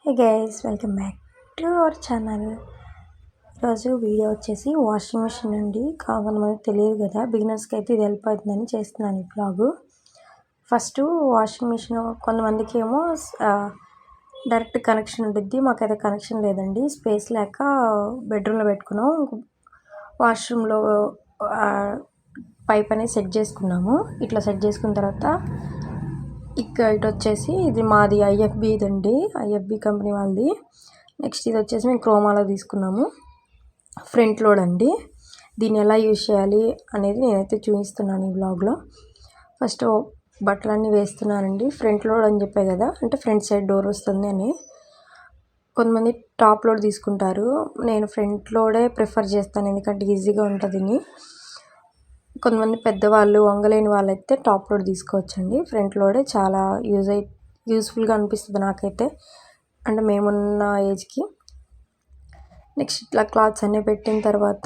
Hey guys, welcome back to our channel. ఈరోజు video వచ్చేసి washing machine అండి. కొంతమంది తెలియదు కదా, బిగినర్స్కి అయితే ఇది హెల్ప్ అవుతుందని చేస్తున్నాను ఈ బ్లాగు. ఫస్ట్ వాషింగ్ మిషన్ కొంతమందికి ఏమో డైరెక్ట్ కనెక్షన్ ఉంటుంది, మాకైతే కనెక్షన్ లేదండి. స్పేస్ లేక బెడ్రూమ్లో పెట్టుకున్నాం. వాష్రూమ్లో పైప్ అనేది సెట్ చేసుకున్నాము. ఇట్లా సెట్ చేసుకున్న తర్వాత ఇటు వచ్చేసి ఇది మాది ఐఎఫ్బి ఇదండి, ఐఎఫ్బి కంపెనీ వాళ్ళది. నెక్స్ట్ ఇది వచ్చేసి మేము క్రోమాలో తీసుకున్నాము. ఫ్రంట్ లోడ్ అండి. దీన్ని ఎలా యూజ్ చేయాలి అనేది నేనైతే చూపిస్తున్నాను ఈ బ్లాగ్లో. ఫస్ట్ బట్టలన్నీ వేస్తున్నానండి. ఫ్రంట్ లోడ్ అని చెప్పే కదా, అంటే ఫ్రంట్ సైడ్ డోర్ వస్తుంది అని. కొంతమంది టాప్ లోడ్ తీసుకుంటారు, నేను ఫ్రంట్ లోడే ప్రిఫర్ చేస్తాను ఎందుకంటే ఈజీగా ఉంటుందని. కొంతమంది పెద్దవాళ్ళు వంగలేని వాళ్ళైతే టాప్ లోడ్ తీసుకోవచ్చండి. ఫ్రంట్ లోడే చాలా యూస్ఫుల్గా అనిపిస్తుంది నాకైతే, అంటే మేమున్న ఏజ్కి. నెక్స్ట్ ఇట్లా క్లాత్స్ అన్నీ పెట్టిన తర్వాత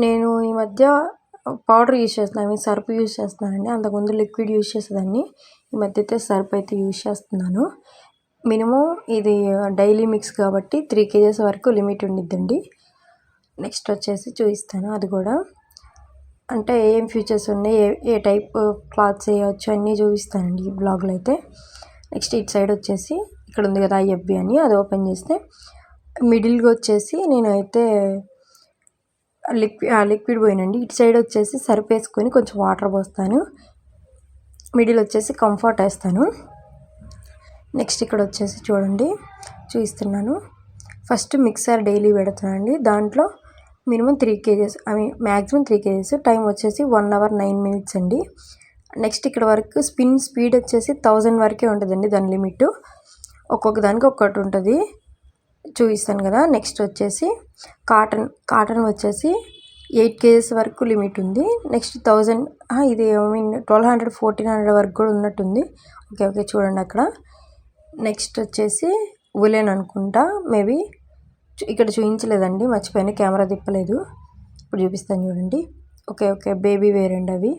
నేను ఈ మధ్య పౌడర్ యూజ్ చేస్తున్నాను, సర్ఫ్ యూజ్ చేస్తున్నానండి. అంతకుముందు లిక్విడ్ యూజ్ చేసేదాన్ని, ఈ మధ్య అయితే సర్ఫ్ అయితే యూజ్ చేస్తున్నాను. మినిమం ఇది డైలీ మిక్స్ కాబట్టి 3 kgs వరకు లిమిట్ ఉండిద్దండి. నెక్స్ట్ వచ్చేసి చూపిస్తాను అది కూడా, అంటే ఏం ఫీచర్స్ ఉన్నాయి, ఏ టైప్ క్లాత్స్ వేయవచ్చు అన్నీ చూపిస్తానండి ఈ బ్లాగ్లో అయితే. నెక్స్ట్ ఇటు సైడ్ వచ్చేసి ఇక్కడ ఉంది కదా ఐఎఫ్బి అని, అది ఓపెన్ చేస్తే మిడిల్గా వచ్చేసి నేనైతే లిక్విడ్ పోయినండి. ఇటు సైడ్ వచ్చేసి సర్ఫ్ వేసుకొని కొంచెం వాటర్ పోస్తాను. మిడిల్ వచ్చేసి కంఫర్ట్ వేస్తాను. నెక్స్ట్ ఇక్కడ వచ్చేసి చూడండి చూపిస్తున్నాను. ఫస్ట్ మిక్సర్ డైలీ పెడుతున్నానండి. దాంట్లో minimum 3 kgs, maximum 3 kgs. Time వచ్చేసి 1 hour 9 minutes అండి. నెక్స్ట్ ఇక్కడ వరకు స్పిన్ స్పీడ్ వచ్చేసి 1000 వరకే ఉంటుందండి దాని లిమిట్. ఒక్కొక్క దానికి ఒక్కటి ఉంటుంది, చూపిస్తాను కదా. నెక్స్ట్ వచ్చేసి కాటన్ వచ్చేసి 8 kgs వరకు లిమిట్ ఉంది. నెక్స్ట్ 1000, ఇది 1200 1400 వరకు కూడా ఉన్నట్టుంది. ఓకే చూడండి అక్కడ. నెక్స్ట్ వచ్చేసి ఉలెన్ అనుకుంటా, మేబీ ఇక్కడ చూపించలేదండి, మర్చిపోయాను, కెమెరా తిప్పలేదు. ఇప్పుడు చూపిస్తాను చూడండి. ఓకే బేబీ వేర్ అండి అవి.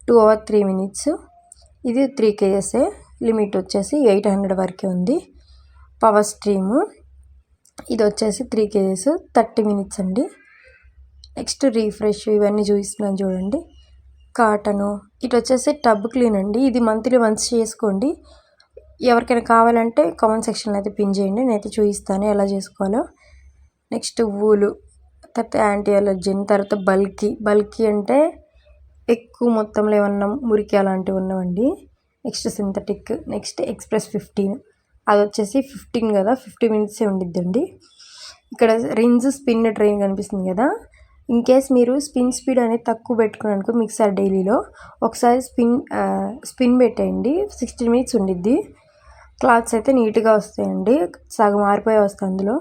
2 hour 3 minutes. ఇది 3 kgs, లిమిట్ వచ్చేసి 800 వరకే ఉంది. పవర్ స్ట్రీము ఇది వచ్చేసి 3 kgs 30 minutes అండి. నెక్స్ట్ రీఫ్రెష్ ఇవన్నీ చూపిస్తున్నాను చూడండి. కాటను ఇటు వచ్చేసి టబ్ క్లీన్ అండి. ఇది మంత్లీ వన్స్ చేసుకోండి. ఎవరికైనా కావాలంటే కామెంట్ సెక్షన్లో అయితే పిన్ చేయండి, నేనైతే చూపిస్తాను ఎలా చేసుకోవాలో. నెక్స్ట్ వూలు, తర్వాత యాంటీ అలర్జెన్, తర్వాత బల్కీ అంటే ఎక్కువ మొత్తంలో ఏమన్నా మురికి అలాంటివి ఉన్నామండి. నెక్స్ట్ సింథటిక్, నెక్స్ట్ ఎక్స్ప్రెస్ 15, అది వచ్చేసి 15 కదా, 50 minutes ఉండిద్దండి. ఇక్కడ రిన్స్ స్పిన్ ట్రైన్ కనిపిస్తుంది కదా, ఇన్ కేస్ మీరు స్పిన్ స్పీడ్ అనేది తక్కువ పెట్టుకున్నానుకో మిక్సర్ డైలీలో ఒకసారి స్పిన్ పెట్టేయండి, 16 minutes ఉండిద్ది. క్లాత్స్ అయితే నీట్గా వస్తాయండి, సగం ఆరిపోయి వస్తాయి అందులో.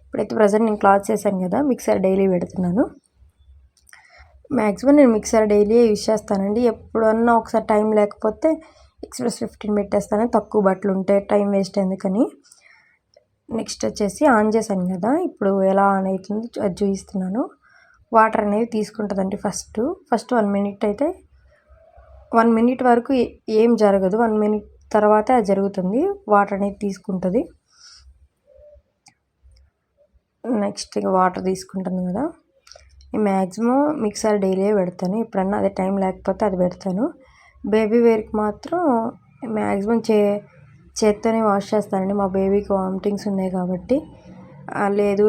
ఇప్పుడైతే ప్రజెంట్ నేను క్లాత్స్ వేసాను కదా, మిక్సర్ డైలీ పెడుతున్నాను. మ్యాక్సిమం నేను మిక్సర్ డైలీ యూజ్ చేస్తానండి. ఎప్పుడన్నా ఒకసారి టైం లేకపోతే ఎక్స్ప్రెస్ 15 పెట్టేస్తాను, తక్కువ బట్టలు ఉంటే టైం వేస్ట్ ఎందుకని. నెక్స్ట్ వచ్చేసి ఆన్ చేశాను కదా, ఇప్పుడు ఎలా ఆన్ అవుతుందో అది చూపిస్తున్నాను. వాటర్ అనేది తీసుకుంటుందండి. ఫస్ట్ 1 minute అయితే 1 minute వరకు ఏం జరగదు, 1 minute తర్వాత అది జరుగుతుంది, వాటర్ అనేది తీసుకుంటుంది. నెక్స్ట్ ఇక వాటర్ తీసుకుంటాను కదా, మ్యాక్సిమం మిక్సర్ డైలీ పెడతాను, ఎప్పుడన్నా అదే టైం లేకపోతే అది పెడతాను. బేబీ వేర్కి మాత్రం మ్యాక్సిమం చేత్తోనే వాష్ చేస్తానండి. మా బేబీకి వామిటింగ్స్ ఉన్నాయి కాబట్టి, లేదు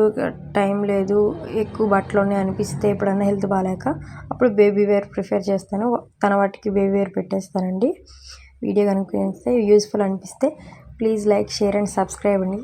టైం లేదు ఎక్కువ బట్టలు ఉన్నాయి అనిపిస్తే, ఎప్పుడన్నా హెల్త్ బాగాలేక అప్పుడు బేబీ వేర్ ప్రిఫర్ చేస్తాను, తన వాటికి బేబీ వేర్ పెట్టేస్తానండి. వీడియో కనుక యూస్ఫుల్ అనిపిస్తే please like, share and subscribe అండి.